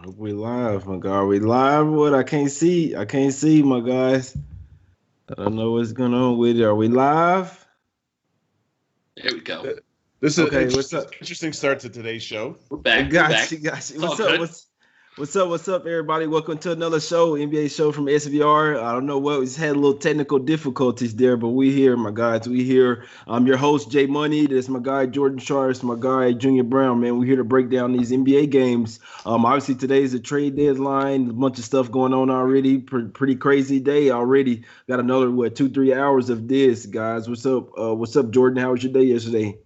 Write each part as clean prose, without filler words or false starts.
We live, my God. We live. What? I can't see. I can't see, my guys. I don't know what's going on with it. Are we live? There we go. This is an Okay. What's up? interesting start to today's show. We're back. We're Got back. you. Got you. It's all What's up? good. What's up, everybody? Welcome to another show, NBA show from SVR. I don't know what we just had a little technical difficulties there, but we here, my guys. We here. I'm your host, Jay Money. This is my guy Jordan Sharps, my guy Junior Browne. Man, we're here to break down these NBA games. Obviously today is a trade deadline. A bunch of stuff going on already. Pretty crazy day already. Got another 2-3 hours of this, guys. What's up? What's up, Jordan? How was your day yesterday?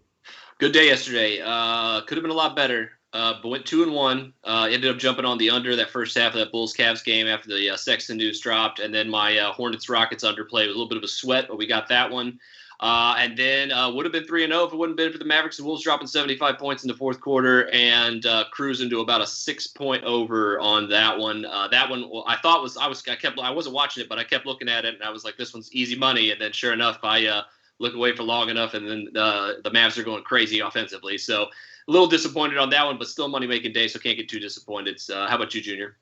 Good day yesterday. Could have been a lot better. But went 2-1. Ended up jumping on the under that first half of that Bulls-Cavs game after the Sexton news dropped. And then my Hornets-Rockets underplay was a little bit of a sweat, but we got that one. And then would have been 3-0 if it wouldn't have been for the Mavericks and Wolves dropping 75 points in the fourth quarter and cruising to about a 6-point over on that one. That one I thought I wasn't watching it, but I kept looking at it and I was like, this one's easy money. And then sure enough, I look away for long enough, and then the Mavs are going crazy offensively. So a little disappointed on that one, but still money-making day, so can't get too disappointed. How about you, Junior?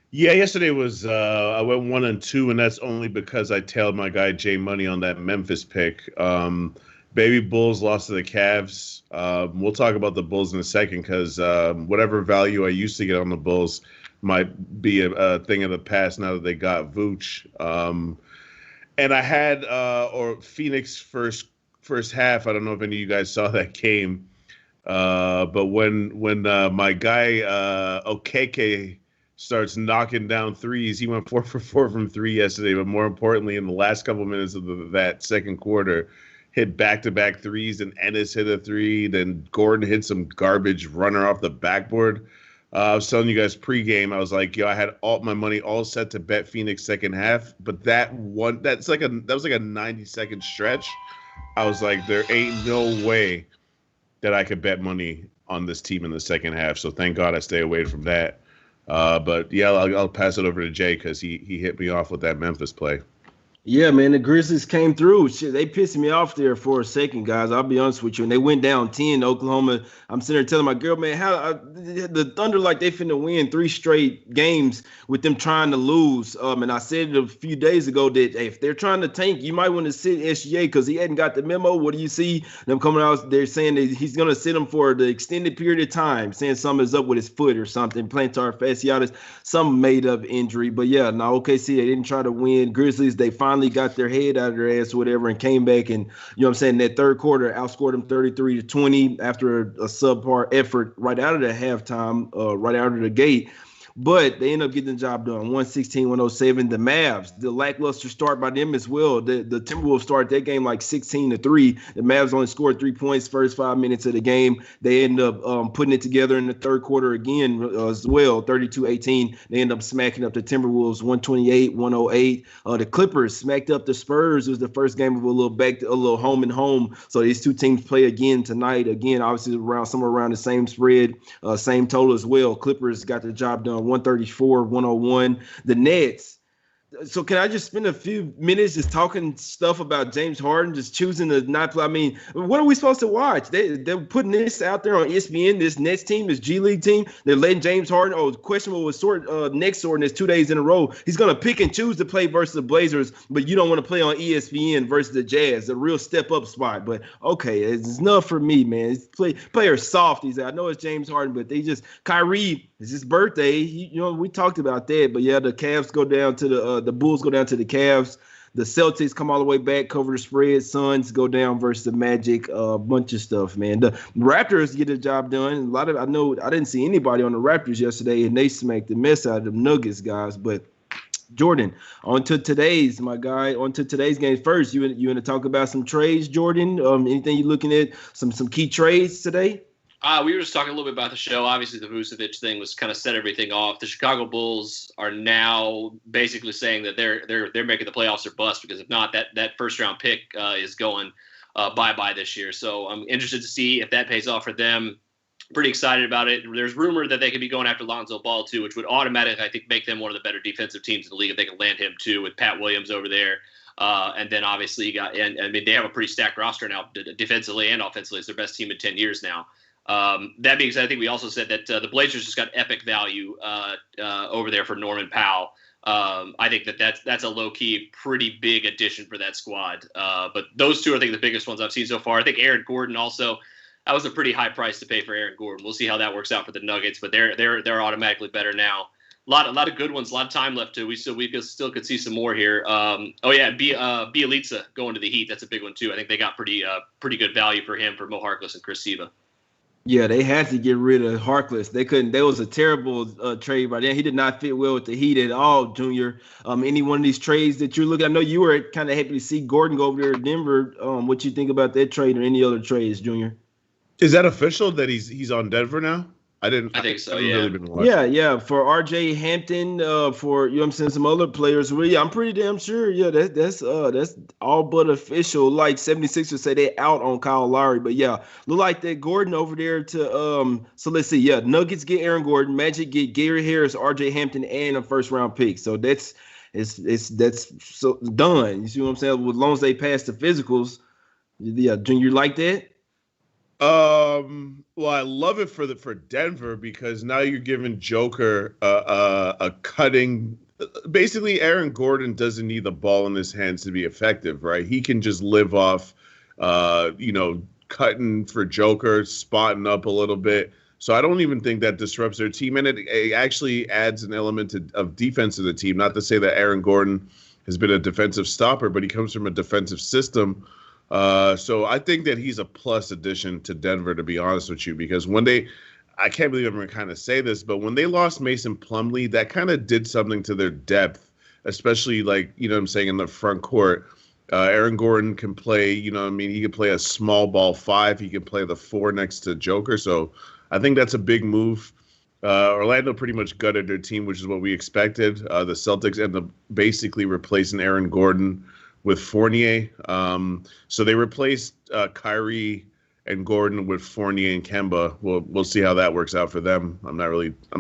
Yeah, yesterday was I went 1-2, and that's only because I tailed my guy Jay Money on that Memphis pick. Baby Bulls lost to the Cavs. We'll talk about the Bulls in a second because whatever value I used to get on the Bulls might be a thing of the past now that they got Vooch. And I had Phoenix first half. I don't know if any of you guys saw that game. But when my guy Okeke starts knocking down threes, he went 4 for 4 from three yesterday. But more importantly, in the last couple of minutes of that second quarter, hit back-to-back threes. And Ennis hit a three. Then Gordon hit some garbage runner off the backboard. I was telling you guys pregame, I was like, yo, I had all my money all set to bet Phoenix second half. But that was like a 90-second stretch. I was like, there ain't no way that I could bet money on this team in the second half. So thank God I stay away from that. But yeah, I'll pass it over to Jay because he hit me off with that Memphis play. Yeah, man, the Grizzlies came through. Shit, they pissed me off there for a second, guys. I'll be honest with you. And they went down 10 to Oklahoma. I'm sitting there telling my girl, man, the Thunder like they finna win 3 straight games with them trying to lose. And I said it a few days ago that hey, if they're trying to tank, you might want to sit SGA because he hadn't got the memo. What do you see them coming out there saying that he's gonna sit him for the extended period of time, saying something is up with his foot or something, plantar fasciitis, some made up injury. But yeah, no, OKC, they didn't try to win. Grizzlies, they finally got their head out of their ass or whatever and came back and, you know what I'm saying, that third quarter outscored them 33-20 after a subpar effort right out of the halftime, right out of the gate. But they end up getting the job done. 116-107. The Mavs, the lackluster start by them as well. The Timberwolves started that game like 16-3. The Mavs only scored 3 points first 5 minutes of the game. They end up putting it together in the third quarter again as well, 32-18. They end up smacking up the Timberwolves 128-108. The Clippers smacked up the Spurs. It was the first game of a little home and home. So these two teams play again tonight. Again, obviously somewhere around the same spread, same total as well. Clippers got the job done. 134-101. The Nets. So can I just spend a few minutes just talking stuff about James Harden, just choosing to not play? I mean, what are we supposed to watch? They're putting this out there on ESPN, this Nets team, this G League team. They're letting James Harden, questionable with neck soreness 2 days in a row. He's going to pick and choose to play versus the Blazers, but you don't want to play on ESPN versus the Jazz, a real step-up spot. But, okay, it's enough for me, man. Players soft. I know it's James Harden, but they just – Kyrie, it's his birthday. We talked about that. But, yeah, the Cavs go down to the Bulls go down to the Cavs. The Celtics come all the way back, cover the spread. Suns go down versus the Magic. A bunch of stuff, man. The Raptors get the job done. I didn't see anybody on the Raptors yesterday, and they smacked the mess out of the Nuggets, guys. But Jordan, on to today's game. First, you want to talk about some trades, Jordan? Anything you looking at? Some key trades today? We were just talking a little bit about the show. Obviously, the Vucevic thing was kind of set everything off. The Chicago Bulls are now basically saying that they're making the playoffs or bust because if not, that first round pick is going bye-bye this year. So I'm interested to see if that pays off for them. Pretty excited about it. There's rumor that they could be going after Lonzo Ball too, which would automatically, I think, make them one of the better defensive teams in the league if they can land him too with Pat Williams over there. And then obviously they have a pretty stacked roster now defensively and offensively. It's their best team in 10 years now. That being said, I think we also said that the Blazers just got epic value over there for Norman Powell. I think that's a low-key pretty big addition for that squad. But those two are, I think, the biggest ones I've seen so far. I think Aaron Gordon also, that was a pretty high price to pay for Aaron Gordon. We'll see how that works out for the Nuggets, but they're automatically better now. A lot of good ones, a lot of time left too. We still could see some more here. Bielitsa going to the Heat. That's a big one too. I think they got pretty good value for him for Mo Harkless and Chris Siva. Yeah, they had to get rid of Harkless. They couldn't. That was a terrible trade by then. He did not fit well with the Heat at all, Junior. Any one of these trades that you're looking at, I know you were kind of happy to see Gordon go over there to Denver. What you think about that trade or any other trades, Junior? Is that official that he's on Denver now? I think so. Yeah. Really been watching. Yeah. For RJ Hampton, for I'm saying some other players. Well, yeah, I'm pretty damn sure. Yeah, that's all but official. Like 76ers say they out on Kyle Lowry, but yeah, look like that Gordon over there to So let's see. Yeah, Nuggets get Aaron Gordon, Magic get Gary Harris, RJ Hampton, and a first round pick. So that's so done. You see what I'm saying? As long as they pass the physicals. Yeah, Junior, like that? Well, I love it for Denver because now you're giving Joker a cutting. Basically, Aaron Gordon doesn't need the ball in his hands to be effective, right? He can just live off, cutting for Joker, spotting up a little bit. So I don't even think that disrupts their team, and it actually adds an element of defense to the team. Not to say that Aaron Gordon has been a defensive stopper, but he comes from a defensive system. So I think that he's a plus addition to Denver, to be honest with you, because I can't believe I'm going to kind of say this, but when they lost Mason Plumlee, that kind of did something to their depth, especially in the front court. Aaron Gordon can play, he can play a small ball 5. He can play the 4 next to Joker. So I think that's a big move. Orlando pretty much gutted their team, which is what we expected. The Celtics end up basically replacing Aaron Gordon with Fournier. So they replaced Kyrie and Gordon with Fournier and Kemba. We'll see how that works out for them. I'm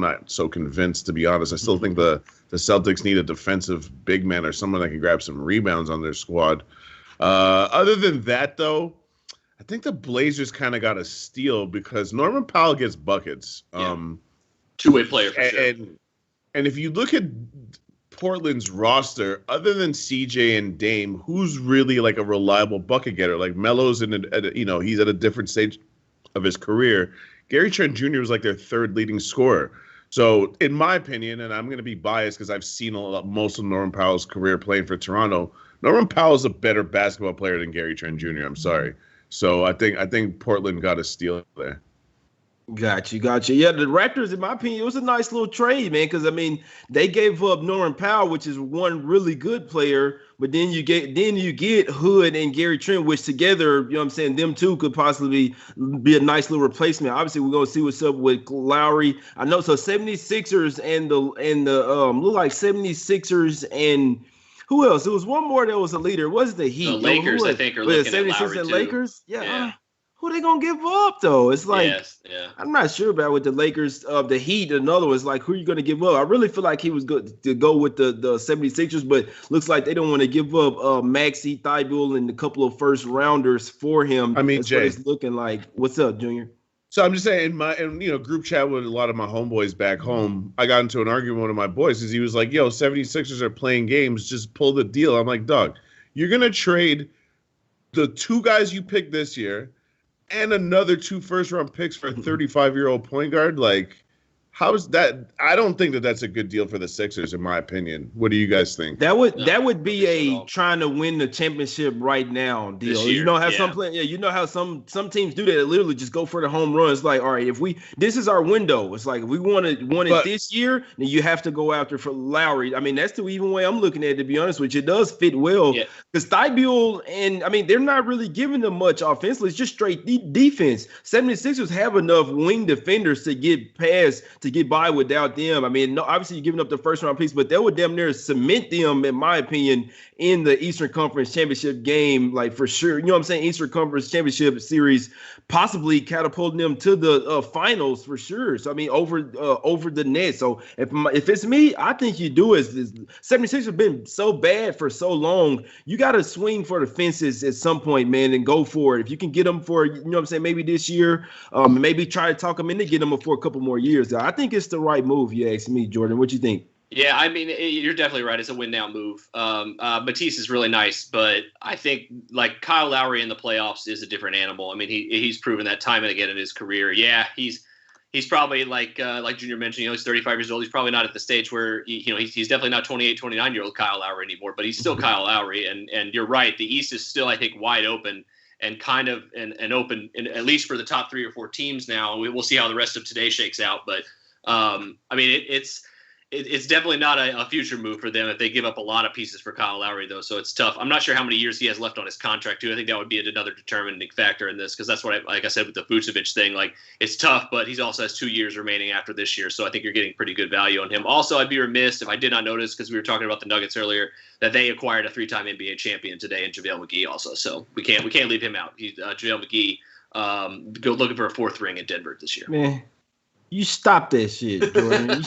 not so convinced, to be honest. I still think the Celtics need a defensive big man or someone that can grab some rebounds on their squad. Other than that, though, I think the Blazers kind of got a steal because Norman Powell gets buckets. Two-way player for sure. And if you look at Portland's roster, other than CJ and Dame, who's really like a reliable bucket getter? Like Melo's he's at a different stage of his career. Gary Trent Jr. was like their 3rd leading scorer. So in my opinion, and I'm going to be biased because I've seen most of Norman Powell's career playing for Toronto, Norman Powell's a better basketball player than Gary Trent Jr. I'm sorry. So I think Portland got a steal there. Got you. Yeah, the Raptors, in my opinion, it was a nice little trade, man, because, they gave up Norman Powell, which is one really good player, but then you get Hood and Gary Trent, which together, them two could possibly be a nice little replacement. Obviously, we're going to see what's up with Lowry. I know, so 76ers and the look like 76ers and who else? It was one more that was a leader. It wasn't the Heat. The Lakers, I think, are looking at Lowry, and too. Lakers? Yeah. Who they gonna give up though? It's like I'm not sure about with the Lakers. The Heat, another one is like who are you gonna give up? I really feel like he was good to go with the 76ers, but looks like they don't want to give up Maxey, Thibault, and a couple of first rounders for him. That's Jay, what it's looking like. What's up, Junior? So I'm just saying, in group chat with a lot of my homeboys back home, I got into an argument with one of my boys because he was like, "Yo, 76ers are playing games. Just pull the deal." I'm like, "Dog, you're gonna trade the 2 guys you picked this year and another 2 first-round picks for a 35-year-old point guard? Like, how's that? I don't think that's a good deal for the Sixers, in my opinion. What do you guys think? That would be a trying to win the championship right now deal. Year, you know how some teams do that. They literally just go for the home run. It's like, all right, this is our window. It's like if we want it this year, then you have to go after for Lowry. That's the even way I'm looking at it, to be honest with you. It does fit well because Thibault and they're not really giving them much offensively. It's just straight defense. 76ers have enough wing defenders to get past to get by without them. Obviously you're giving up the first round picks, but that would damn near cement them, in my opinion, in the Eastern Conference Championship game, like for sure. You know what I'm saying? Eastern Conference Championship series, possibly catapulting them to the finals for sure. So I mean, over the Nets. So if it's me, I think you do it. 76ers have been so bad for so long. You got to swing for the fences at some point, man, and go for it. If you can get them for, you know what I'm saying, maybe this year, maybe try to talk them into getting them for a couple more years. I think it's the right move. You ask me, Jordan. What you think? Yeah, I mean, you're definitely right. It's a win now move. Matisse is really nice, but I think like Kyle Lowry in the playoffs is a different animal. I mean, he's proven that time and again in his career. Yeah, he's probably like Junior mentioned, he's 35 years old. He's probably not at the stage where he's definitely not 28, 29-year-old Kyle Lowry anymore, but he's still Kyle Lowry. And you're right, the East is still, I think, wide open and kind of and open, at least for the top 3 or 4 teams now. We'll see how the rest of today shakes out, but I mean, it's definitely not a future move for them if they give up a lot of pieces for Kyle Lowry, though. So it's tough. I'm not sure how many years he has left on his contract, too. I think that would be another determining factor in this, because that's what, like I said, with the Vucevic thing, like it's tough, but he also has 2 years remaining after this year. So I think you're getting pretty good value on him. Also, I'd be remiss if I did not notice, because we were talking about the Nuggets earlier, that they acquired a 3-time NBA champion today in JaVale McGee also. So we can't leave him out. He's JaVale McGee, go looking for a 4th ring in Denver this year. Man, you stop that shit, Jordan.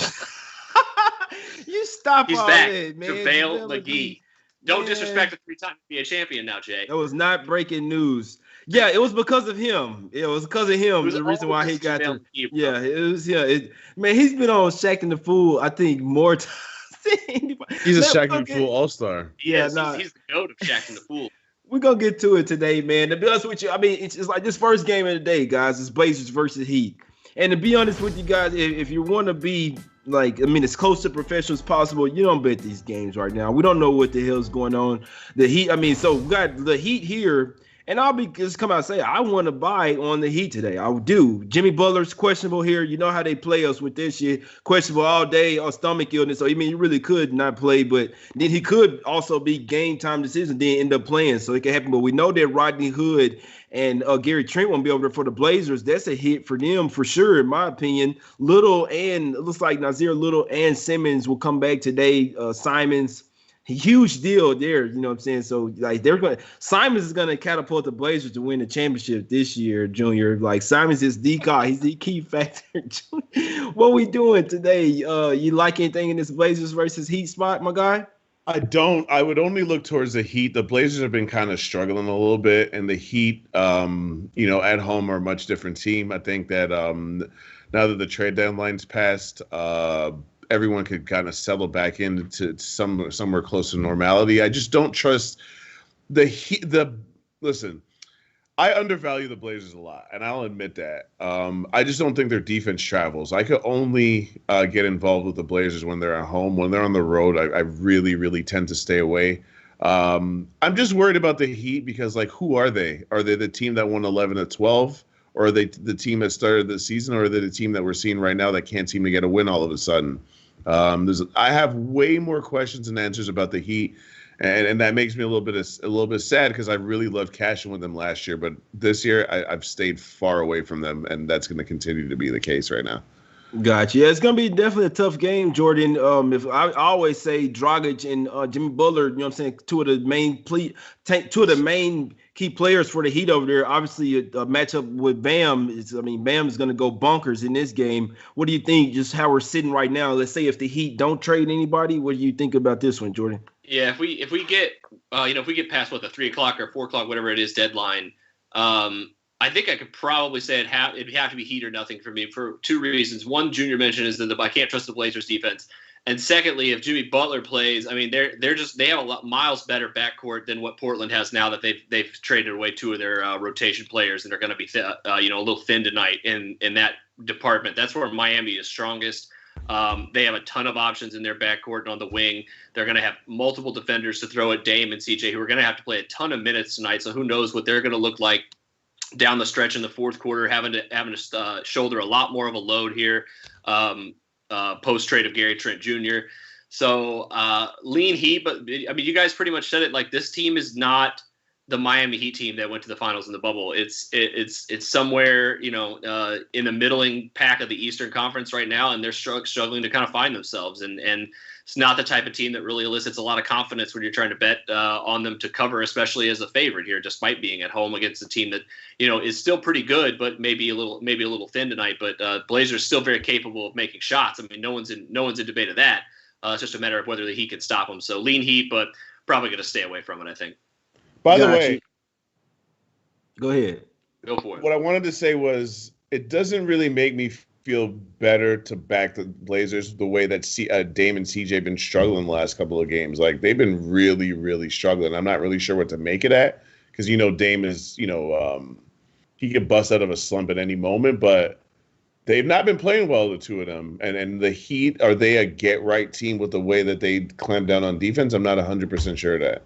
You stop. He's all back. that, man. JaVale McGee. Don't disrespect the 3-time NBA champion now, Jay. That was not breaking news. Yeah, it was because of him. It was because of him. The reason why he got to. Yeah, it was. Yeah, man, he's been on Shaq and the Fool, I think, more times than anybody. He's a Shaq and the Fool all-star. Yeah, he's the goat of Shaq and the Fool. We're going to get to it today, man. To be honest with you, I mean, it's like this first game of the day, guys. It's Blazers versus Heat. And to be honest with you guys, if you want to be like, I mean, as close to professional as possible, you don't bet these games right now. We don't know what the hell's going on. The Heat, I mean, so we got the Heat here, and I'll be just come out and say I want to buy on the Heat today. I do. Jimmy Butler's questionable here. You know how they play us with this shit. Questionable all day or stomach illness. So I mean, he really could not play, but then he could also be game time decision, then end up playing. So it can happen. But we know that Rodney Hood and Gary Trent won't be over there for the Blazers. That's a hit for them for sure, in my opinion. Little and it looks like Nazir Little and Simmons will come back today. Simons, huge deal there. You know what I'm saying? So like Simons is gonna catapult the Blazers to win the championship this year, Junior. Like Simons is the guy. He's the key factor. What we doing today? You like anything in this Blazers versus Heat spot, my guy? I don't. I would only look towards the Heat. The Blazers have been kind of struggling a little bit, and the Heat, at home are a much different team. I think that now that the trade deadline's passed, everyone could kind of settle back into somewhere close to normality. I just don't trust the Heat. Listen, I undervalue the Blazers a lot, and I'll admit that. I just don't think their defense travels. I could only get involved with the Blazers when they're at home. When they're on the road, I really, really tend to stay away. I'm just worried about the Heat because, like, who are they? Are they the team that won 11-12? Or are they the team that started the season? Or are they the team that we're seeing right now that can't seem to get a win all of a sudden? I have way more questions and answers about the Heat. And that makes me a little bit sad because I really loved cashing with them last year, but this year I've stayed far away from them, and that's going to continue to be the case right now. Gotcha. Yeah, it's going to be definitely a tough game, Jordan. If I always say Dragic and Jimmy Butler, you know what I'm saying, two of the main key players for the Heat over there. Obviously, a matchup with Bam Bam is going to go bonkers in this game. What do you think? Just how we're sitting right now. Let's say if the Heat don't trade anybody, what do you think about this one, Jordan? Yeah, if we get past the 3 o'clock or 4 o'clock, whatever it is, deadline, I think I could probably say it'd have to be Heat or nothing for me for 2 reasons. One, Junior mentioned is that I can't trust the Blazers defense, and secondly, if Jimmy Butler plays, I mean they have a lot miles better backcourt than what Portland has now that they've traded away 2 of their rotation players and they're going to be a little thin tonight in that department. That's where Miami is strongest. They have a ton of options in their backcourt and on the wing. They're going to have multiple defenders to throw at Dame and CJ, who are going to have to play a ton of minutes tonight. So who knows what they're going to look like down the stretch in the fourth quarter, having to shoulder a lot more of a load here post trade of Gary Trent Jr. So lean Heat, but I mean, you guys pretty much said it. Like, this team is not the Miami Heat team that went to the finals in the bubble. It's somewhere, in the middling pack of the Eastern Conference right now, and they're struggling to kind of find themselves. And it's not the type of team that really elicits a lot of confidence when you're trying to bet on them to cover, especially as a favorite here, despite being at home against a team that is still pretty good, but maybe a little thin tonight. But Blazers still very capable of making shots. I mean, no one's in debate of that. It's just a matter of whether the Heat can stop them. So lean Heat, but probably going to stay away from it, I think. By the way, go ahead. Go for it. What I wanted to say was it doesn't really make me feel better to back the Blazers the way that Dame and CJ have been struggling the last couple of games. Like, they've been really, really struggling. I'm not really sure what to make it at because, Dame is, he could bust out of a slump at any moment, but they've not been playing well, the two of them. And the Heat, are they a get-right team with the way that they clamp down on defense? I'm not 100% sure of that.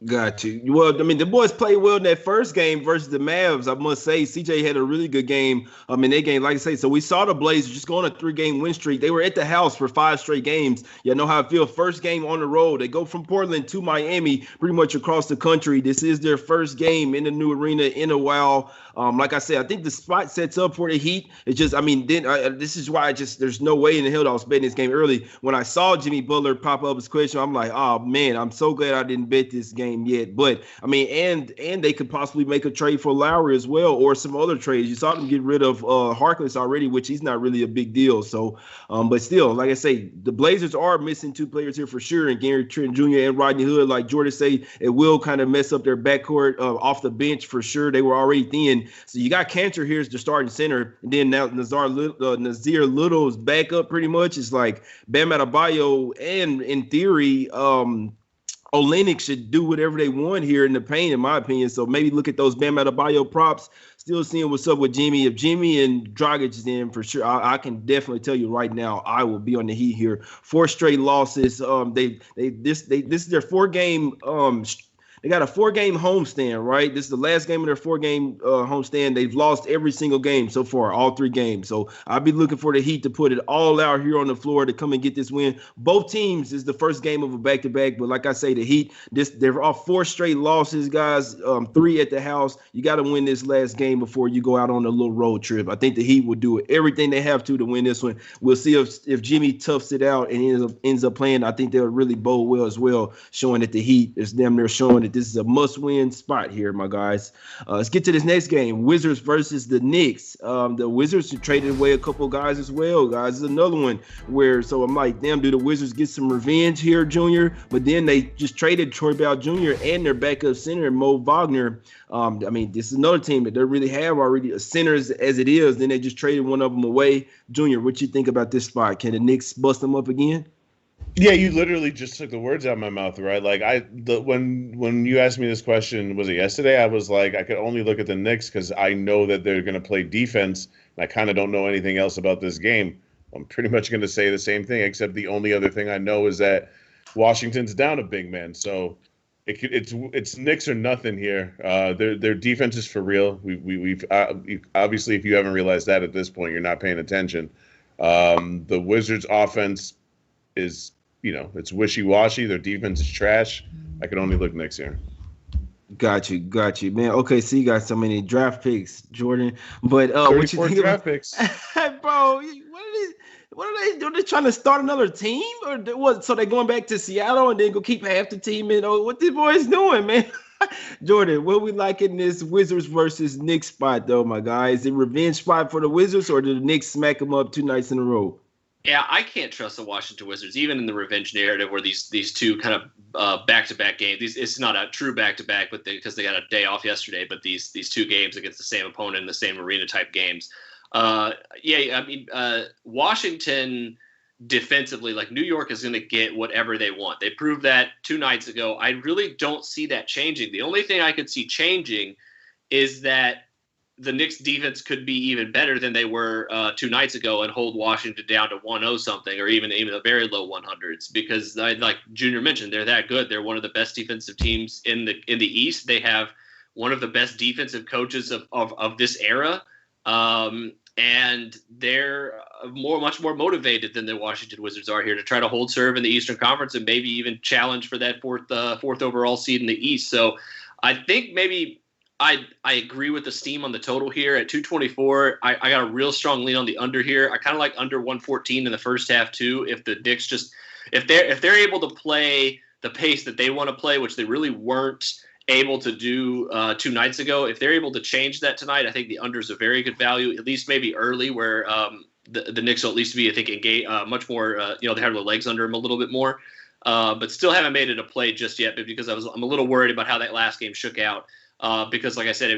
Got you. Well, I mean, the boys played well in that first game versus the Mavs. I must say, CJ had a really good game in that game. Like I say, so we saw the Blazers just go on a 3-game win streak. They were at the house for 5 straight games. You know how I feel. First game on the road. They go from Portland to Miami pretty much across the country. This is their first game in the new arena in a while. Like I said, I think the spot sets up for the Heat. It's just, this is why there's no way in the hell that I was betting this game early. When I saw Jimmy Butler pop up his question, I'm like, oh man, I'm so glad I didn't bet this game yet. But I mean, and they could possibly make a trade for Lowry as well, or some other trades. You saw them get rid of Harkless already, which he's not really a big deal. So, but still, like I say, the Blazers are missing 2 players here for sure, and Gary Trent Jr. and Rodney Hood. Like Jordan say, it will kind of mess up their backcourt off the bench for sure. They were already thin. So you got Cantor here as the starting center, and then now Nazir Little is back up pretty much. It's like Bam Adebayo, and in theory, Olenek should do whatever they want here in the paint, in my opinion. So maybe look at those Bam Adebayo props. Still seeing what's up with Jimmy. If Jimmy and Dragic is in for sure, I can definitely tell you right now, I will be on the Heat here. 4 straight losses. This is their 4-game. They got a 4-game homestand, right? This is the last game of their 4-game homestand. They've lost every single game so far, all 3 games. So I'll be looking for the Heat to put it all out here on the floor to come and get this win. Both teams is the first game of a back-to-back, but like I say, the Heat, they're all 4 straight losses, guys. 3 at the house. You got to win this last game before you go out on a little road trip. I think the Heat will do everything they have to win this one. We'll see if Jimmy toughs it out and ends up playing. I think they'll really bowl well as well, showing that the Heat is damn near showing that this is a must-win spot here, my guys. Let's get to this next game. Wizards versus the Knicks. The Wizards traded away a couple guys as well, guys. This is another one where, so I'm like, damn, do the Wizards get some revenge here, Junior? But then they just traded Troy Brown Jr. and their backup center, Mo Wagner. This is another team that they really have already a center as it is. Then they just traded one of them away. Junior, what you think about this spot? Can the Knicks bust them up again? Yeah, you literally just took the words out of my mouth, right? Like when you asked me this question, was it yesterday? I was like, I could only look at the Knicks because I know that they're going to play defense, and I kind of don't know anything else about this game. I'm pretty much going to say the same thing, except the only other thing I know is that Washington's down a big man, so it's Knicks or nothing here. Their defense is for real. We've obviously, if you haven't realized that at this point, you're not paying attention. The Wizards' offense is, it's wishy-washy. Their defense is trash. I can only look Knicks here. Got you, man. Okay, so you got so many draft picks, Jordan. But what you think draft picks, bro? What are they doing? They trying to start another team, or what? So they're going back to Seattle and then go keep half the team in? Oh, what these boys doing, man? Jordan, what we like in this Wizards versus Knicks spot, though, my guy? Is it revenge spot for the Wizards, or did the Knicks smack them up 2 nights in a row? Yeah, I can't trust the Washington Wizards, even in the revenge narrative where these 2 kind of back-to-back games. It's not a true back-to-back, but because they got a day off yesterday. But these 2 games against the same opponent in the same arena-type games. Washington defensively, like New York is going to get whatever they want. They proved that 2 nights ago. I really don't see that changing. The only thing I could see changing is that the Knicks defense could be even better than they were 2 nights ago and hold Washington down to 1-0 something, or even a very low 100s, because like Junior mentioned, they're that good. They're one of the best defensive teams in the East. They have one of the best defensive coaches of this era. And they're much more motivated than the Washington Wizards are here to try to hold serve in the Eastern Conference and maybe even challenge for that fourth overall seed in the East. So I think maybe I agree with the steam on the total here at 224. I got a real strong lean on the under here. I kind of like under 114 in the first half too. If the Knicks if they're able to play the pace that they want to play, which they really weren't able to do 2 nights ago, if they're able to change that tonight, I think the under is a very good value, at least maybe early, where the Knicks will at least be, I think, engaged, much more, they have their legs under them a little bit more. But still haven't made it a play just yet because I'm a little worried about how that last game shook out. Because, like I said,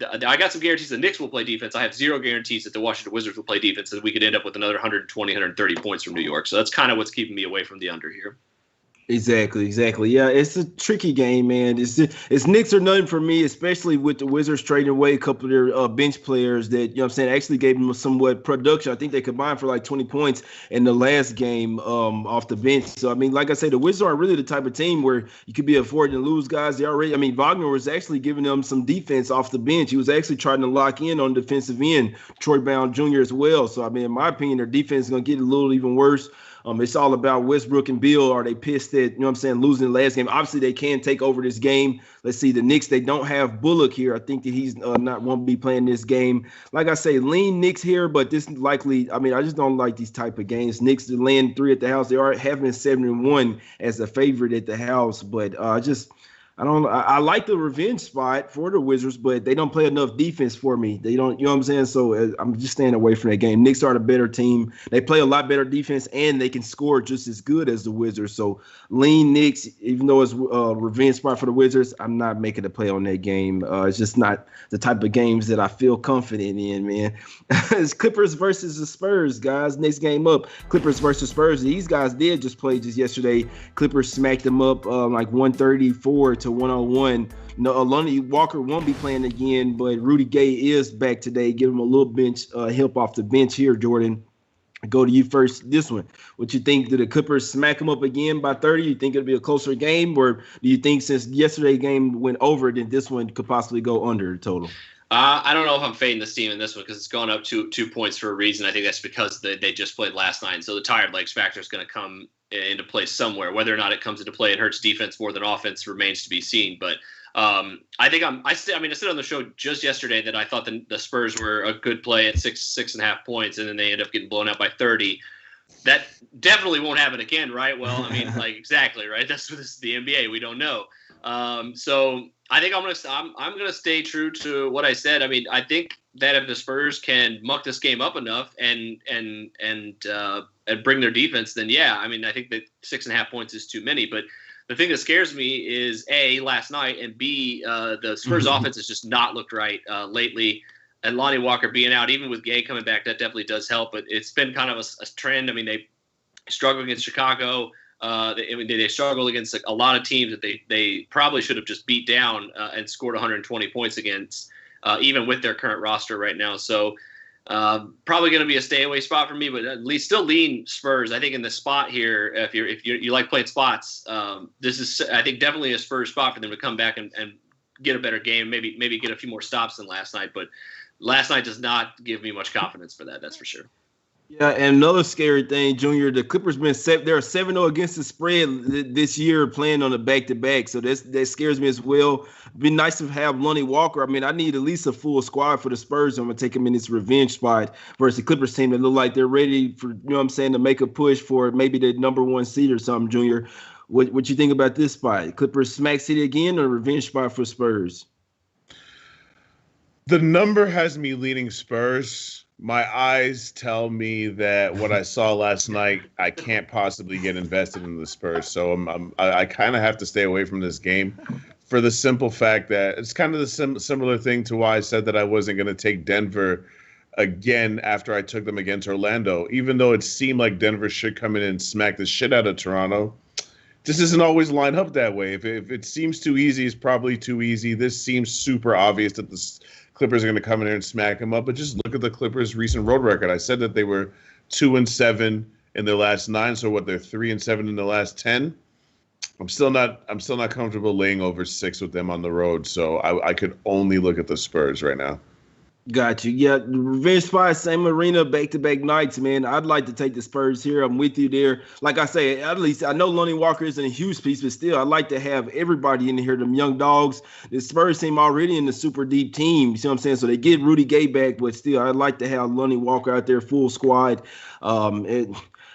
I got some guarantees the Knicks will play defense. I have zero guarantees that the Washington Wizards will play defense, and we could end up with another 120, 130 points from New York. So that's kind of what's keeping me away from the under here. Exactly. Yeah, it's a tricky game, man. It's Knicks or nothing for me, especially with the Wizards trading away a couple of their bench players that, actually gave them somewhat production. I think they combined for like 20 points in the last game off the bench. So, like I say, the Wizards aren't really the type of team where you could be affording to lose guys. Wagner was actually giving them some defense off the bench. He was actually trying to lock in on defensive end, Troy Brown Jr. as well. So, in my opinion, their defense is going to get a little even worse. It's all about Westbrook and Beal. Are they pissed at, losing the last game? Obviously, they can take over this game. Let's see, the Knicks, they don't have Bullock here. I think that he's won't be playing this game. Like I say, lean Knicks here, but this likely, I just don't like these type of games. Knicks to land 3 at the house. They are having 7-1 as a favorite at the house, but I like the revenge spot for the Wizards, but they don't play enough defense for me. They don't, you know what I'm saying? So I'm just staying away from that game. Knicks are the better team. They play a lot better defense, and they can score just as good as the Wizards. So lean Knicks, even though it's a revenge spot for the Wizards, I'm not making a play on that game. It's just not the type of games that I feel confident in, man. It's Clippers versus the Spurs, guys. Next game up, Clippers versus Spurs. These guys did just play just yesterday. Clippers smacked them up like 134 to 101. No, Lonnie Walker won't be playing again, but Rudy Gay is back today. Give him a little bench help off the bench here, Jordan. Go to you first. This one. What you think? Do the Clippers smack them up again by 30? You think it'll be a closer game, or do you think since yesterday's game went over, then this one could possibly go under the total? I don't know if I'm fading this team in this one because it's gone up 2 points for a reason. I think that's because they just played last night, so the tired legs factor is going to come into play somewhere. Whether or not it comes into play and hurts defense more than offense remains to be seen. But I think I said on the show just yesterday that I thought the Spurs were a good play at 6.5 points, and then they end up getting blown out by 30. That definitely won't happen again, right? Well, exactly, right? This is the NBA. We don't know. So I think I'm gonna stay true to what I said. I think that if the Spurs can muck this game up enough and bring their defense, then yeah, I think that 6.5 points is too many. But the thing that scares me is A, last night, and B, the Spurs offense has just not looked right lately. And Lonnie Walker being out, even with Gay coming back, that definitely does help. But it's been kind of a trend. They struggled against Chicago. They struggled against a lot of teams that they probably should have just beat down and scored 120 points against, even with their current roster right now. So probably going to be a stay away spot for me, but at least still lean Spurs. I think in the spot here, if you like playing spots, this is, I think, definitely a Spurs spot for them to come back and get a better game, maybe get a few more stops than last night. But last night does not give me much confidence for that. That's for sure. Yeah, and another scary thing, Junior, the Clippers they're 7-0 against the spread this year playing on a back-to-back, so that scares me as well. It'd be nice to have Lonnie Walker. I need at least a full squad for the Spurs. I'm going to take them in this revenge spot versus the Clippers team that look like they're ready for, to make a push for maybe the number 1 seed or something, Junior. What you think about this spot? Clippers smack city again or revenge spot for Spurs? The number has me leaning Spurs. My eyes tell me that what I saw last night, I can't possibly get invested in the Spurs. So I kind of have to stay away from this game for the simple fact that it's kind of the similar thing to why I said that I wasn't going to take Denver again after I took them against Orlando. Even though it seemed like Denver should come in and smack the shit out of Toronto, this doesn't always line up that way. If it seems too easy, it's probably too easy. This seems super obvious that the Clippers are going to come in here and smack them up, but just look at the Clippers' recent road record. I said that they were 2-7 in their last 9, so they're 3-7 in the last 10. I'm still not comfortable laying over 6 with them on the road, so I could only look at the Spurs right now. Got you. Yeah, revenge spot, same arena, back-to-back nights, man. I'd like to take the Spurs here. I'm with you there. Like I say, at least I know Lonnie Walker isn't a huge piece, but still, I'd like to have everybody in here, them young dogs. The Spurs team already in the super deep team. You see what I'm saying? So they get Rudy Gay back, but still, I'd like to have Lonnie Walker out there, full squad.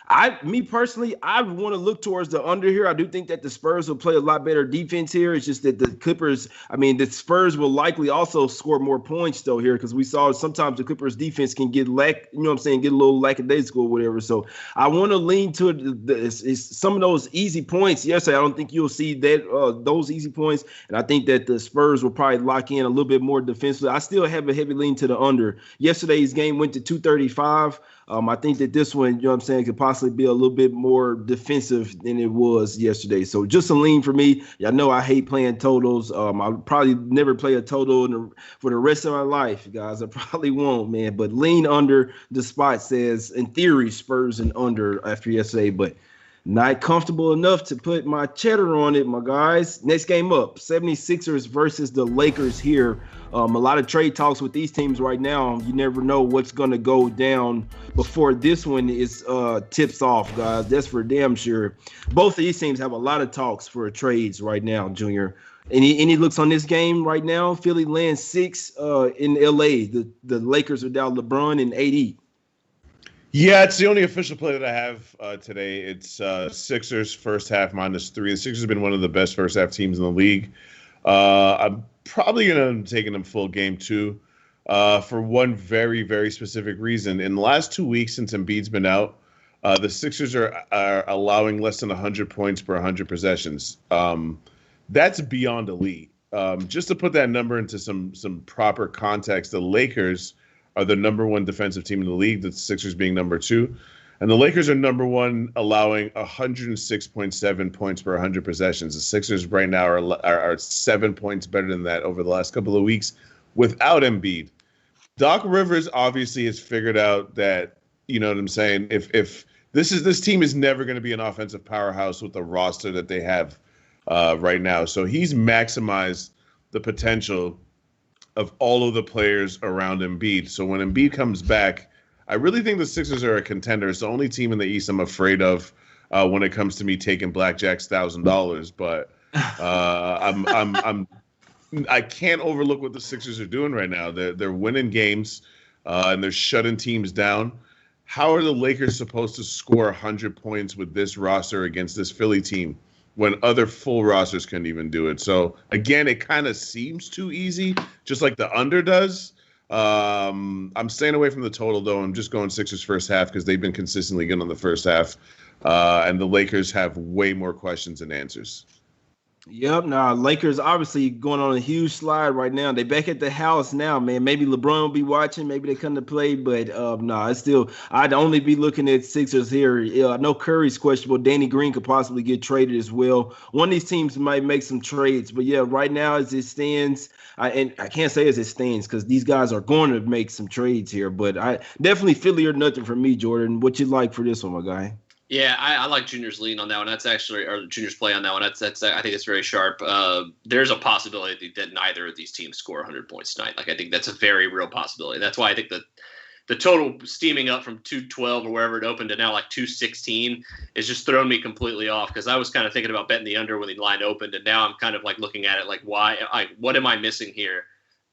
And me personally, I want to look towards the under here. I do think that the Spurs will play a lot better defense here. It's just that the Clippers, I mean, the Spurs will likely also score more points though here because we saw sometimes the Clippers defense can get you know what I'm saying, get a little lackadaisical or whatever. So I want to lean to it's some of those easy points. Yes, I don't think you'll see that those easy points, and I think that the Spurs will probably lock in a little bit more defensively. I still have a heavy lean to the under. Yesterday's game went to 235. I think that this one, you know what I'm saying, could possibly be a little bit more defensive than it was yesterday. So just a lean for me. Y'all know I hate playing totals. I'll probably never play a total for the rest of my life, guys. I probably won't, man. But lean under. The spot says, in theory, Spurs and under after yesterday. But not comfortable enough to put my cheddar on it, my guys. Next game up, 76ers versus the Lakers here. A lot of trade talks with these teams right now. You never know what's going to go down before this one is tips off, guys. That's for damn sure. Both of these teams have a lot of talks for trades right now, Junior. Any looks on this game right now? Philly lands 6 in L.A. The Lakers are down LeBron and AD. Yeah, it's the only official play that I have today. It's Sixers first half -3. The Sixers have been one of the best first half teams in the league. I'm probably going to take them full game too for one very, very specific reason. In the last 2 weeks since Embiid's been out, the Sixers are allowing less than 100 points per 100 possessions. That's beyond elite. Just to put that number into some proper context, the Lakers are the number 1 defensive team in the league, the Sixers being number 2. And the Lakers are number 1, allowing 106.7 points per 100 possessions. The Sixers right now are 7 points better than that over the last couple of weeks without Embiid. Doc Rivers obviously has figured out that, you know what I'm saying, if this team is never going to be an offensive powerhouse with the roster that they have right now. So he's maximized the potential of all of the players around Embiid. So when Embiid comes back, I really think the Sixers are a contender. It's the only team in the East I'm afraid of when it comes to me taking Blackjack's $1,000. But I can't overlook what the Sixers are doing right now. They're winning games and they're shutting teams down. How are the Lakers supposed to score 100 points with this roster against this Philly team when other full rosters couldn't even do it? So, again, it kind of seems too easy, just like the under does. I'm staying away from the total, though. I'm just going Sixers first half because they've been consistently good on the first half. And the Lakers have way more questions than answers. Yep. Now Lakers obviously going on a huge slide right now. They back at the house now, man. Maybe LeBron will be watching. Maybe they come to play, but it's still. I'd only be looking at Sixers here. I know Curry's questionable. Danny Green could possibly get traded as well. One of these teams might make some trades, but yeah, right now as it stands, and I can't say as it stands because these guys are going to make some trades here. But I definitely Philly or nothing for me, Jordan. What you like for this one, my guy? Yeah, I like Junior's lean on that one. That's actually, or Junior's play on that one. That's I think it's very sharp. There's a possibility that neither of these teams score 100 points tonight. Like I think that's a very real possibility. That's why I think that the total steaming up from 212 or wherever it opened to now like 216 is just throwing me completely off because I was kind of thinking about betting the under when the line opened, and now I'm kind of like looking at it like what am I missing here?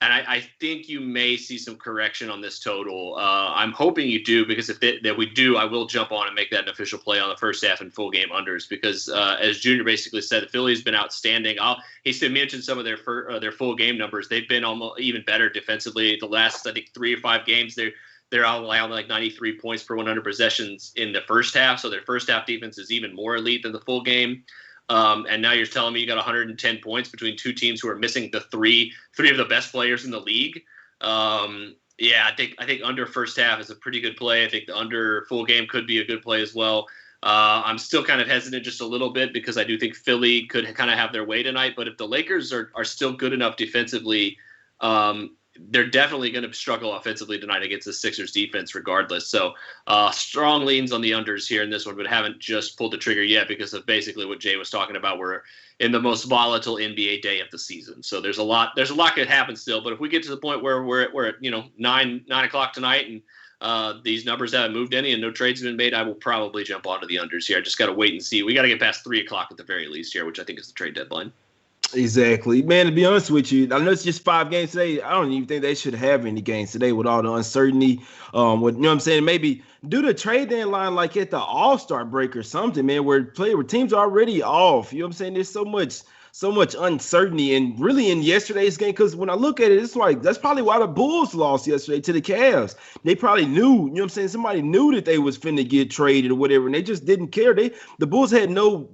And I think you may see some correction on this total. I'm hoping you do because if that we do, I will jump on and make that an official play on the first half and full game unders because as Junior basically said, the Philly's been outstanding. He mentioned some of their full game numbers. They've been almost even better defensively. The last, I think, 3 or 5 games, they're allowing like 93 points per 100 possessions in the first half. So their first half defense is even more elite than the full game. And now you're telling me you got 110 points between 2 teams who are missing the three of the best players in the league. Yeah, I think under first half is a pretty good play. I think the under full game could be a good play as well. I'm still kind of hesitant just a little bit because I do think Philly could kind of have their way tonight. But if the Lakers are still good enough defensively, they're definitely going to struggle offensively tonight against the Sixers defense regardless. So strong leans on the unders here in this one, but haven't just pulled the trigger yet because of basically what Jay was talking about. We're in the most volatile NBA day of the season. So there's a lot could happen still. But if we get to the point where we're at 9 o'clock tonight and these numbers haven't moved any and no trades have been made, I will probably jump onto the unders here. I just got to wait and see. We got to get past 3 o'clock at the very least here, which I think is the trade deadline. Exactly. Man, to be honest with you, I know it's just 5 games today. I don't even think they should have any games today with all the uncertainty. With, you know what I'm saying? Maybe do the trade deadline like at the All-Star break or something, man, where teams are already off. You know what I'm saying? There's so much uncertainty and really in yesterday's game, because when I look at it, it's like that's probably why the Bulls lost yesterday to the Cavs. They probably knew, you know what I'm saying? Somebody knew that they was finna get traded or whatever, and they just didn't care. The Bulls had no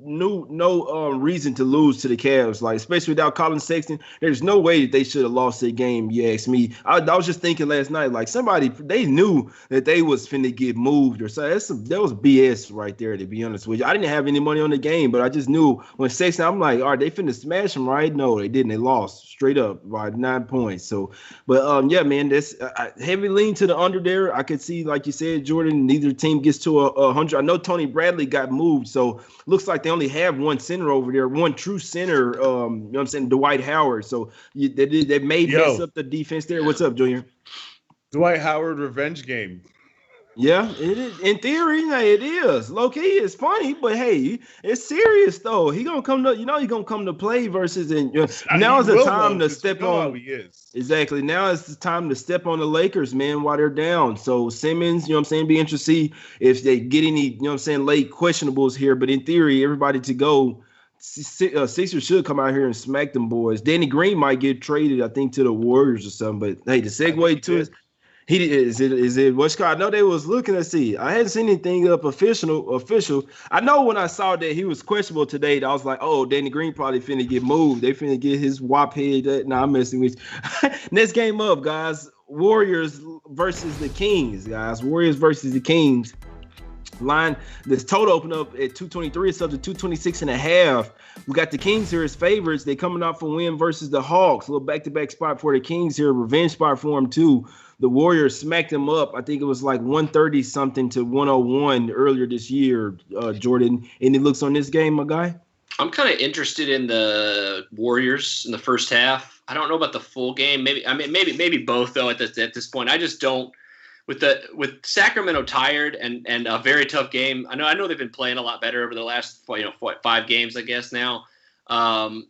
reason to lose to the Cavs, like especially without Colin Sexton. There's no way that they should have lost that game. You ask me. I was just thinking last night, like they knew that they was finna get moved or so. That was BS right there, to be honest with you. I didn't have any money on the game, but I just knew when Sexton, I'm like, all right, they finna to smash them, right? No, they didn't. They lost straight up by 9 points. So, but yeah, man, that's heavy lean to the under there. I could see, like you said, Jordan, neither team gets to 100. I know Tony Bradley got moved, so looks like they only have one center over there, one true center. You know what I'm saying? Dwight Howard. So they may mess up the defense there. What's up, Junior? Dwight Howard revenge game. Yeah, it is. In theory, it is. Low key, it's funny, but hey, it's serious though. He's gonna come to play versus. And now is the time to step on. He is. Exactly. Now is the time to step on the Lakers, man, while they're down. So Simmons, you know what I'm saying, be interested to see if they get any, you know what I'm saying, late questionables here. But in theory, everybody to go. Sixers should come out here and smack them boys. Danny Green might get traded, I think, to the Warriors or something. But hey, the segue to it. Is it what's called? I know they was looking to see. I hadn't seen anything up official. I know when I saw that he was questionable today, I was like, oh, Danny Green probably finna get moved. They finna get his wop head. Nah, I'm messing with you. Next game up, guys. Warriors versus the Kings, guys. Warriors versus the Kings. Line, this total opened up at 223. It's up to 226.5. We got the Kings here as favorites. They coming off a win versus the Hawks. A little back-to-back spot for the Kings here. Revenge spot for them, too. The Warriors smacked them up. I think it was like 130-something to 101 earlier this year, Jordan. Any looks on this game, my guy? I'm kind of interested in the Warriors in the first half. I don't know about the full game. Maybe both, though, at this point. I just don't. With Sacramento tired and a very tough game, I know they've been playing a lot better over the last 5 games, I guess now. I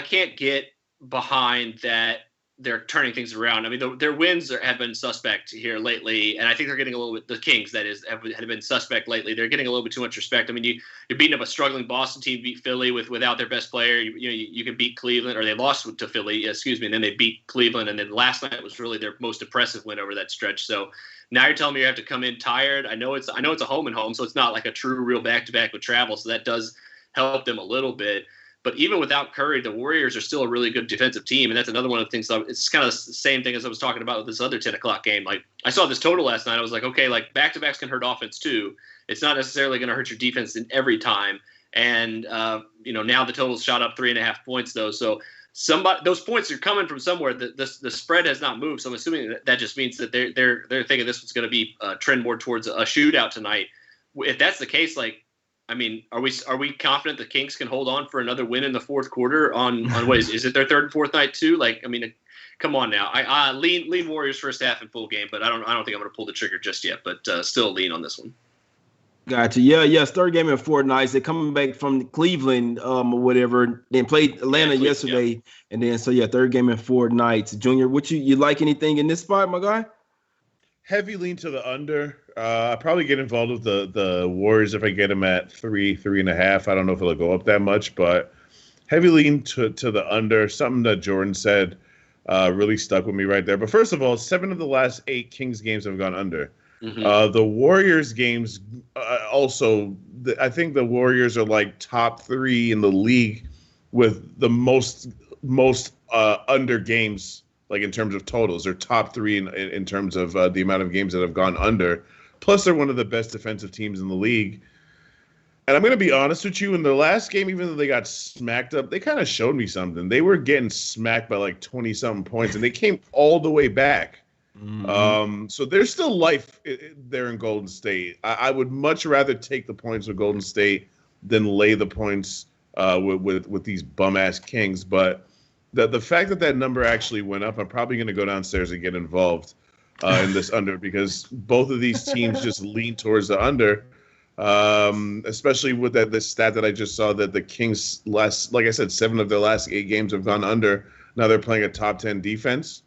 can't get behind that they're turning things around. I mean, their wins have been suspect here lately, and I think they're getting a little bit. The Kings, that is, have been suspect lately. They're getting a little bit too much respect. I mean, you're beating up a struggling Boston team, beat Philly without their best player. You can beat Cleveland, or they lost to Philly, and then they beat Cleveland, and then last night was really their most impressive win over that stretch. So now you're telling me you have to come in tired. I know it's a home and home, so it's not like a true real back-to-back with travel, so that does help them a little bit. But even without Curry, the Warriors are still a really good defensive team, and that's another one of the things. It's kind of the same thing as I was talking about with this other 10 o'clock game. Like, I saw this total last night. I was like, okay, like back-to-backs can hurt offense too. It's not necessarily going to hurt your defense in every time. And now the total's shot up 3.5 points though. So those points are coming from somewhere. The spread has not moved. So I'm assuming that just means that they're thinking this was going to be a trend more towards a shootout tonight. If that's the case, like, I mean, are we confident the Kings can hold on for another win in the fourth quarter on what is it their third and fourth night too? Like, I mean, come on now. I lean Warriors first half and full game, but I don't think I'm going to pull the trigger just yet. But still lean on this one. Gotcha. Yeah. Third game in 4 nights. They're coming back from Cleveland or whatever. They played Atlanta yesterday, yeah. And then third game in 4 nights. Junior, what you like anything in this spot, my guy? Heavy lean to the under. I probably get involved with the Warriors if I get them at 3.5. I don't know if it'll go up that much, but heavy lean to the under. Something that Jordan said really stuck with me right there. But first of all, 7 of the last 8 Kings games have gone under. Mm-hmm. The Warriors games also. I think the Warriors are like top 3 in the league with the most under games. Like in terms of totals, they're top 3 in terms of the amount of games that have gone under. Plus, they're one of the best defensive teams in the league. And I'm going to be honest with you, in the last game, even though they got smacked up, they kind of showed me something. They were getting smacked by like 20-something points, and they came all the way back. Mm-hmm. So there's still life there in Golden State. I would much rather take the points with Golden State than lay the points with these bum-ass Kings. But the fact that number actually went up, I'm probably going to go downstairs and get involved in this under, because both of these teams just lean towards the under. Especially with the stat that I just saw, that the Kings like I said, 7 of their last 8 games have gone under. Now they're playing a top 10 defense.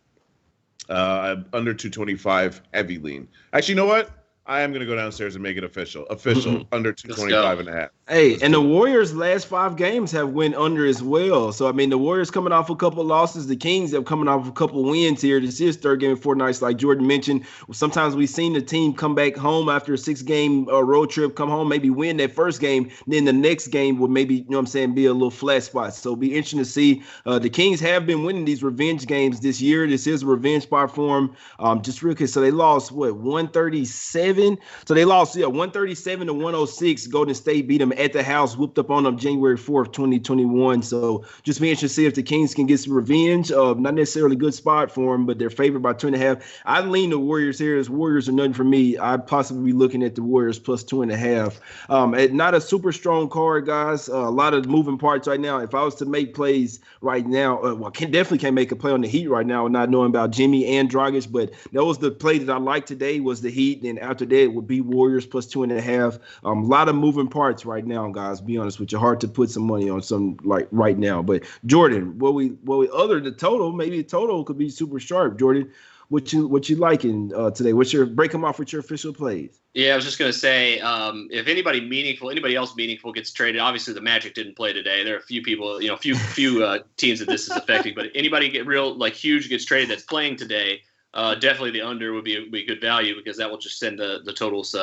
Under 225, heavy lean. Actually, you know what? I am going to go downstairs and make it official. Under 225 and a half. Hey, and the Warriors' last 5 games have went under as well. So, I mean, the Warriors coming off a couple of losses. The Kings have coming off a couple of wins here. This is third game in 4 nights, like Jordan mentioned. Sometimes we've seen the team come back home after a 6-game road trip, come home, maybe win that first game. Then the next game would maybe, you know what I'm saying, be a little flat spot. So it'll be interesting to see. The Kings have been winning these revenge games this year. This is a revenge spot for them. Just real quick. So they lost, 137? So they lost, 137 to 106. Golden State beat them at the house, whooped up on them January 4th, 2021. So just be interested to see if the Kings can get some revenge. Not necessarily a good spot for them, but they're favored by 2.5. I lean the Warriors here. As Warriors are nothing for me. I'd possibly be looking at the Warriors plus 2.5. Not a super strong card, guys. A lot of moving parts right now. If I was to make plays right now, definitely can't make a play on the Heat right now, not knowing about Jimmy and Dragic. But that was the play that I liked today, was the Heat. And after that, it would be Warriors plus 2.5. A lot of moving parts right now, guys. Be honest with you, hard to put some money on some like right now. But Jordan, what we other than the total, maybe the total could be super sharp. Jordan, what you liking today? Break them off with your official plays? Yeah, I was just gonna say, if anybody else meaningful gets traded, obviously the Magic didn't play today. There are a few people, few teams that this is affecting, but anybody get real like huge gets traded that's playing today. Definitely the under would be good value, because that will just send the totals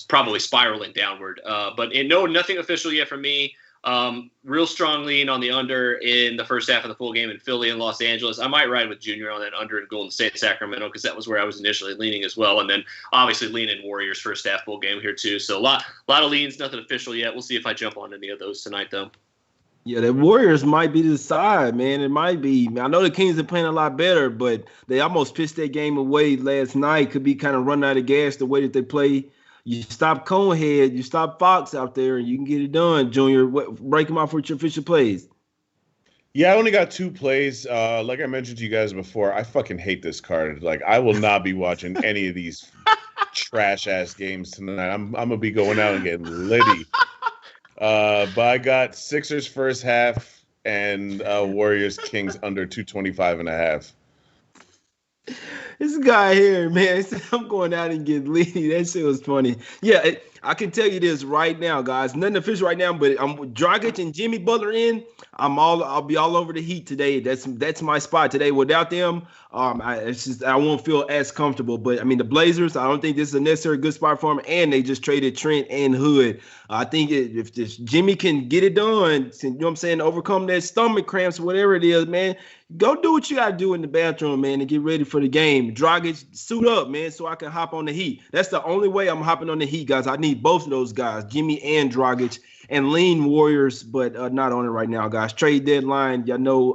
probably spiraling downward. But nothing official yet from me. Real strong lean on the under in the first half of the full game in Philly and Los Angeles. I might ride with Junior on that under in Golden State, Sacramento, because that was where I was initially leaning as well. And then obviously leaning Warriors first half full game here too. So a lot of leans, nothing official yet. We'll see if I jump on any of those tonight though. Yeah, the Warriors might be the side, man. It might be. I know the Kings are playing a lot better, but they almost pissed that game away last night. Could be kind of run out of gas the way that they play. You stop Conehead, you stop Fox out there, and you can get it done, Junior. Break them off with your official plays. Yeah, I only got 2 plays. Like I mentioned to you guys before, I fucking hate this card. Like, I will not be watching any of these trash-ass games tonight. I'm going to be going out and getting litty. But I got Sixers first half and Warriors Kings under 225.5. This guy here, man, said I'm going out and get leady. That shit was funny. Yeah, I can tell you this right now, guys. Nothing official right now, but I'm Dragic and Jimmy Butler in. I'll be all over the Heat today. That's my spot today. Without them, I won't feel as comfortable. But I mean, the Blazers, I don't think this is a necessary good spot for them. And they just traded Trent and Hood. I think if this Jimmy can get it done, you know what I'm saying, overcome that stomach cramps or whatever it is, man, go do what you got to do in the bathroom, man, and get ready for the game. Dragic, suit up, man, so I can hop on the Heat. That's the only way I'm hopping on the Heat, guys. I need both of those guys, Jimmy and Dragic, and lean Warriors, but not on it right now, guys. Trade deadline, y'all know,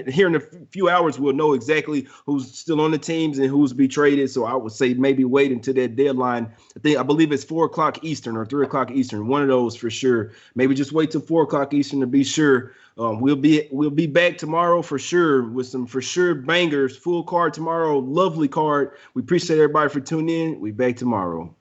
here in a few hours, we'll know exactly who's still on the teams and who's be traded. So I would say maybe wait until that deadline. I believe it's 4 o'clock Eastern or 3 o'clock Eastern, one of those for sure. Maybe just wait till 4 o'clock Eastern to be sure. We'll be back tomorrow for sure with some for sure bangers. Full card tomorrow, lovely card. We appreciate everybody for tuning in. We back tomorrow.